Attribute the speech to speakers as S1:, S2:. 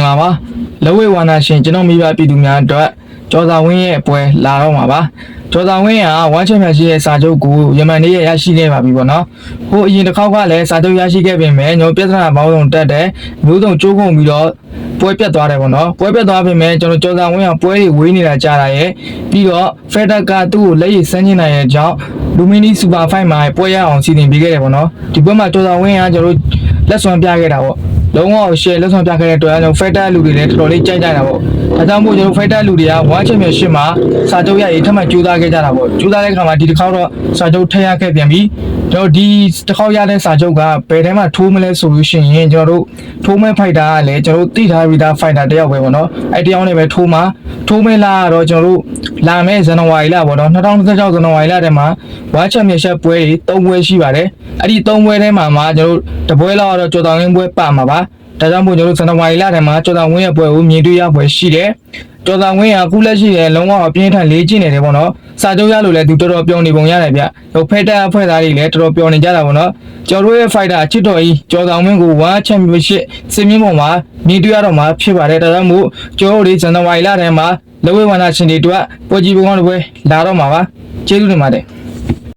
S1: လာပါလက်ဝဲဝါနာရှင်ကျွန်တော်မိဘပြည်သူများအတွက်ကျော်စာဝင်းရဲ့ပွဲလာတော့မှာပါကျော်စာဝင်းကဝမ်းချက်မြတ်ရှိရဲ့စာချုပ်ကိုယမန်နေ့ရရှိခဲ့ပါပြီပေါ့နော်ဟိုအရင်တစ်ခေါက်ကလည်းစာချုပ်ရရှိခဲ့ပြင်မဲ့ကျွန်တော်ပြဿနာပေါင်းစုံတက်တဲ့မျိုးစုံကြိုးကုန်ပြီးတော့ပွဲပြတ်သွားတယ်ပေါ့နော်ပွဲပြတ်သွားပြင်မဲ့ကျွန်တော်ကျော်စာဝင်းကပွဲတွေဝေးနေတာကြားတာရဲ့ပြီးတော့ဖက်ဒကသူ့ကိုလက်ရည်စမ်းကျင်နိုင်ရဲ့အကြောင်းလူမီနီစူပါဖိုင်မှာပွဲရအောင်စီစဉ်ပေးခဲ့တယ်ပေါ့နော်ဒီပွဲမှာကျော်စာဝင်းကကျွန်တော်လက်စွမ်းပြခဲ့တာပေါ့လုံးဝရှယ်လက်ဆောင်ပြခဲ့တဲ့အတွက်ကျွန်တော်ဖိုက်တာလူတွေလည်းတော်တော်လေးကြိုက်ကြတာပေါ့ဒါကြောင့်မို့ကျွန်တော်ဖိုက်တာလူတွေကဝမ်းချက်မြရှင်းမှာစာချုပ်ရရေးထပ်မံကြိုးစားခဲ့ကြတာပေါ့ကြိုးစားတဲ့အခါမှာဒီတစ်ခေါက်တော့စာချုပ်ထည့်ရခဲ့ပြန်ပြီကျွန်တော်ဒီတစ်ခေါက်ရတဲ့စာချုပ်ကဘယ်ထဲမှာထိုးမလဲဆိုလို့ရှိရင်ကျွန်တော်တို့ထိုးမဲဖိုက်တာကလည်းကျွန်တော်တို့သိထားပြီးသားဖိုက်တာတယောက်ပဲပေါ့နော်အဲ့တယောက်နဲ့ပဲထိုးမဲလာတော့ကျွန်တော်တို့လာမယ့်ဇန်နဝါရီလပေါ့နော်2026ဇန်နဝါရီလထဲမှာဝမ်းချက်မြရှက်ပွဲတွေ3ပွဲရှိပါတယ်အဲ့ဒီ3ပွဲထဲမှာကျွန်တော်တို့တပွဲလောက်တော့ကြော်တောင်ရင်းပွဲပါမှာပါဒါကြောင့်မို့ကျွန်တော်တို့ဇန်နဝါရီလထဲမှာကျော်တော်ဝင်းရဲ့ပွဲကိုမြင်တွေ့ရပွဲရှိတယ်။ကျော်တော်ဝင်းကခုလက်ရှိရဲ့လုံးဝအပြင်းထန်လေးကျင့်နေတယ်ပေါ့နော်။စာချုပ်ရလို့လည်းသူတော်တော်ပျော်နေပုံရတယ်ဗျ။ဟိုဖက်တာအဖွဲ့သားတွေလည်းတော်တော်ပျော်နေကြတာပေါ့နော်။ကျော်တို့ရဲ့ fighter ချစ်တော်ကြီးကျော်တော်ဝင်းကို1 championship စင်မြင့်ပေါ်မှာမြင်တွေ့ရတော့မှာဖြစ်ပါတယ်။ဒါကြောင့်မို့ကျော်တို့ဒီဇန်နဝါရီလထဲမှာလက်ဝဲဝါနာရှင်တွေအတွက်ပွဲကြီးပုံကောင်းတွေပွဲလာတော့မှာပါ။ကျေးဇူးတင်ပါတယ်။